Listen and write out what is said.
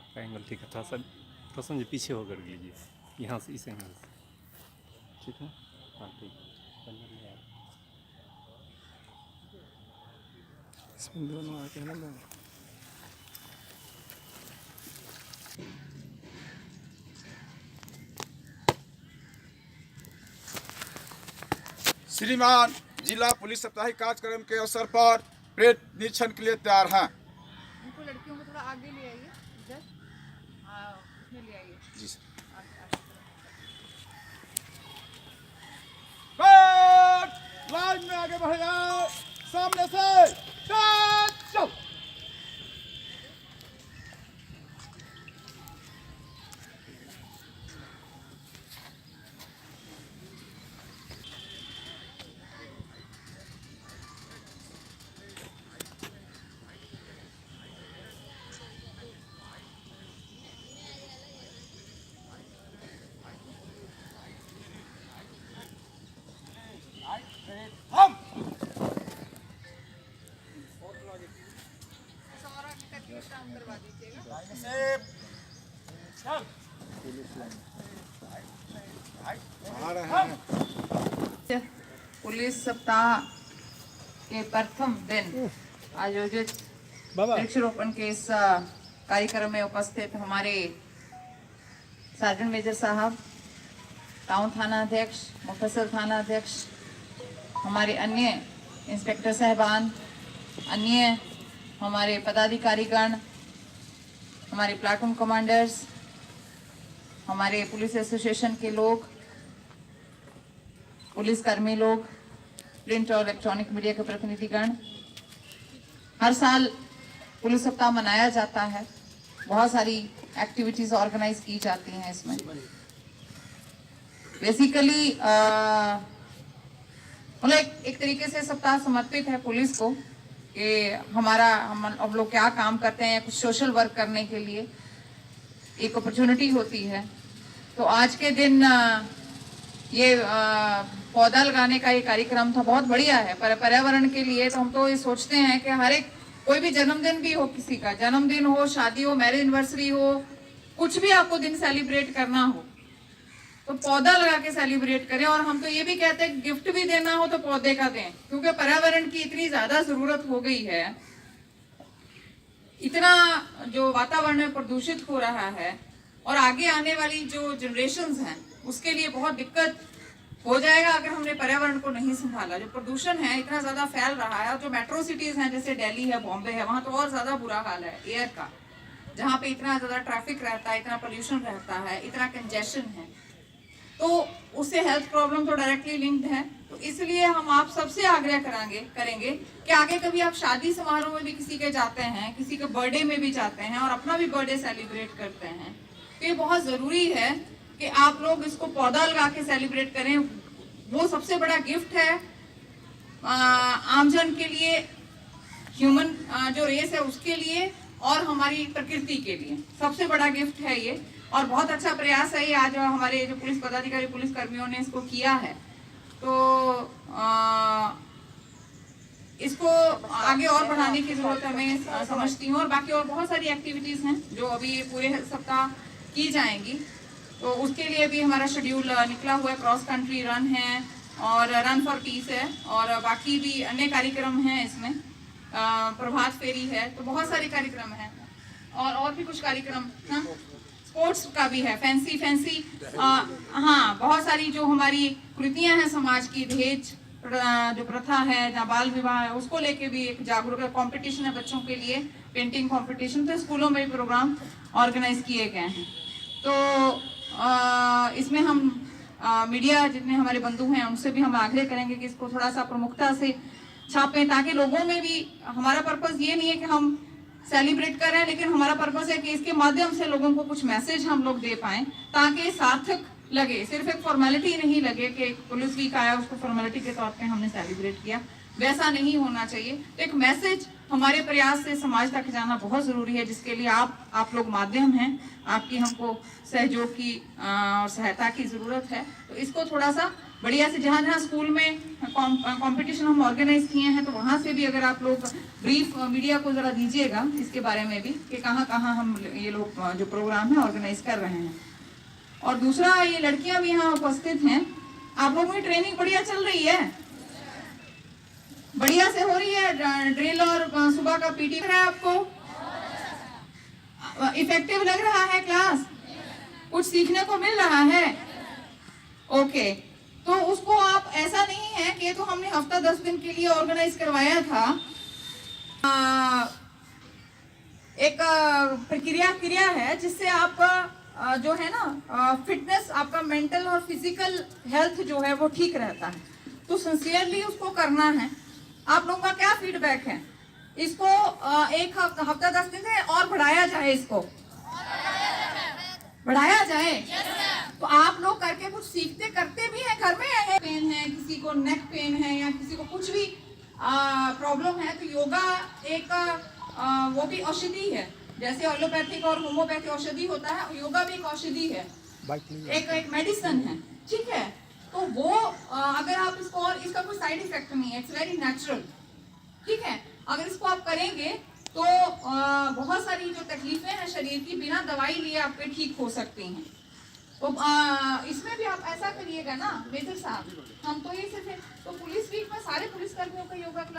आपका एंगल ठीक है, थोड़ा सा मुझे पीछे होकर लीजिए, यहाँ से इस एंगल से, ठीक है। हाँ ठीक है, इसमें दोनों आके ना दोनों। श्रीमान जिला पुलिस साप्ताहिक कार्यक्रम के अवसर पर परेड निरीक्षण के लिए तैयार हैं। इनको लड़कियों को थोड़ा आगे ले आइए, इधर उसमें ले आइए जी सर। लाइन में आगे बढ़ जाओ, सामने से चल। हम और आगे करके काम करवा दीजिएगा। से चल आ रहे हैं। पुलिस सप्ताह के प्रथम दिन आयोजित वृक्षारोपण के इस कार्यक्रम में उपस्थित हमारे सार्जेंट मेजर साहब, टाउन थाना अध्यक्ष, मुफस्सिल थाना अध्यक्ष, हमारे अन्य इंस्पेक्टर साहबान, अन्य हमारे पदाधिकारीगण, हमारे प्लाटून कमांडर्स, हमारे पुलिस एसोसिएशन के लोग, पुलिसकर्मी लोग, प्रिंट और इलेक्ट्रॉनिक मीडिया के प्रतिनिधिगण। हर साल पुलिस सप्ताह मनाया जाता है, बहुत सारी एक्टिविटीज ऑर्गेनाइज की जाती हैं इसमें। बेसिकली मतलब एक तरीके से सप्ताह समर्पित है पुलिस को कि हम लोग क्या काम करते हैं, कुछ सोशल वर्क करने के लिए एक अपॉर्चुनिटी होती है। तो आज के दिन ये पौधा लगाने का ये कार्यक्रम था, बहुत बढ़िया है पर्यावरण के लिए। तो हम तो ये सोचते हैं कि हर एक कोई भी जन्मदिन भी हो, किसी का जन्मदिन हो, शादी हो, मैरिज एनिवर्सरी हो, कुछ भी आपको दिन सेलिब्रेट करना हो तो पौधा लगा के सेलिब्रेट करें। और हम तो ये भी कहते हैं गिफ्ट भी देना हो तो पौधे का दें, क्योंकि पर्यावरण की इतनी ज्यादा जरूरत हो गई है, इतना जो वातावरण में प्रदूषित हो रहा है और आगे आने वाली जो जनरेशंस हैं उसके लिए बहुत दिक्कत हो जाएगा अगर हमने पर्यावरण को नहीं संभाला। जो प्रदूषण है इतना ज्यादा फैल रहा है, और जो मेट्रो सिटीज हैं जैसे दिल्ली है, बॉम्बे है, वहां तो और ज्यादा बुरा हाल है एयर का, जहाँ पे इतना ज्यादा ट्रैफिक रहता है, इतना पोल्यूशन रहता है, इतना कंजेशन है, तो उससे हेल्थ प्रॉब्लम तो डायरेक्टली लिंक्ड है। तो इसलिए हम आप सबसे आग्रह करेंगे कि आगे कभी आप शादी समारोह में भी किसी के जाते हैं, किसी के बर्थडे में भी जाते हैं और अपना भी बर्थडे सेलिब्रेट करते हैं, तो ये बहुत जरूरी है कि आप लोग इसको पौधा लगा के सेलिब्रेट करें। वो सबसे बड़ा गिफ्ट है आमजन के लिए, ह्यूमन जो रेस है उसके लिए और हमारी प्रकृति के लिए सबसे बड़ा गिफ्ट है ये। और बहुत अच्छा प्रयास है ये आज हमारे जो पुलिस पदाधिकारी, पुलिस कर्मियों ने इसको किया है। तो इसको आगे और बढ़ाने की जरूरत है, मैं समझती हूँ। और बाकी और बहुत सारी एक्टिविटीज हैं जो अभी पूरे सप्ताह की जाएंगी, तो उसके लिए भी हमारा शेड्यूल निकला हुआ है। क्रॉस कंट्री रन है और रन फॉर पीस है और बाकी भी अन्य कार्यक्रम हैं इसमें, प्रभात फेरी है, तो बहुत सारे कार्यक्रम हैं और भी कुछ कार्यक्रम, हाँ स्पोर्ट्स का भी है, फैंसी हाँ बहुत सारी जो हमारी कृतियां हैं समाज की, दहेज जो प्रथा है, जहाँ बाल विवाह है, उसको लेके भी एक जागरूकता कंपटीशन है बच्चों के लिए, पेंटिंग कंपटीशन, तो स्कूलों में भी प्रोग्राम ऑर्गेनाइज किए गए हैं। तो इसमें हम मीडिया जितने हमारे बंधु हैं उनसे भी हम आग्रह करेंगे कि इसको थोड़ा सा प्रमुखता से छापें, ताकि लोगों में भी, हमारा पर्पस ये नहीं है कि हम सेलिब्रेट कर रहे हैं, लेकिन हमारा पर्पस है कि इसके माध्यम से लोगों को कुछ मैसेज हम लोग दे पाएं ताकि सार्थक लगे, सिर्फ एक फॉर्मेलिटी नहीं लगे कि पुलिस वीक आया उसको फॉर्मेलिटी के तौर पे हमने सेलिब्रेट किया, वैसा नहीं होना चाहिए। तो एक मैसेज हमारे प्रयास से समाज तक जाना बहुत जरूरी है, जिसके लिए आप लोग माध्यम हैं, आपकी हमको सहयोग की और सहायता की जरूरत है। तो इसको थोड़ा सा बढ़िया से जहाँ जहाँ स्कूल में कंपटीशन हम ऑर्गेनाइज किए हैं तो वहाँ से भी अगर आप लोग ब्रीफ मीडिया को जरा दीजिएगा इसके बारे में भी कि कहाँ कहाँ हम ये लोग जो प्रोग्राम है ऑर्गेनाइज कर रहे हैं। और दूसरा, ये लड़कियां भी यहाँ उपस्थित हैं, आप लोगों की ट्रेनिंग बढ़िया चल रही है, बढ़िया से हो रही है ड्रिल और सुबह का पीटी है आपको इफेक्टिव लग रहा है, क्लास कुछ सीखने को मिल रहा है। ओके, तो उसको आप ऐसा नहीं है कि तो हमने हफ्ता 10 दिन के लिए ऑर्गेनाइज करवाया था, एक क्रिया है जिससे आपका जो है ना फिटनेस, आपका मेंटल और फिजिकल हेल्थ जो है वो ठीक रहता है। तो सिंसियरली उसको करना है। आप लोगों का क्या फीडबैक है? इसको एक हफ्ता 10 दिन से और बढ़ाया जाए, इसको बढ़ाया जाए। तो आप लोग करके कुछ सीखते करते भी हैं, घर में है पेन है, किसी को नेक पेन है या किसी को कुछ भी प्रॉब्लम है, तो योगा एक वो भी औषधि है, जैसे एलोपैथिक और होम्योपैथिक औषधि होता है, योगा भी एक औषधि है, एक मेडिसिन है, ठीक है। तो वो अगर आप इसको, और इसका कोई साइड इफेक्ट नहीं है, इट्स वेरी नेचुरल, ठीक है। अगर इसको आप करेंगे तो बहुत सारी जो तकलीफें हैं शरीर की बिना दवाई लिए आपके ठीक हो सकती हैं। तो इसमें भी आप ऐसा करिएगा ना मेजर साहब, हम तो ये सिर्फ, तो पुलिस वीक में सारे पुलिस कर्मियों का योगा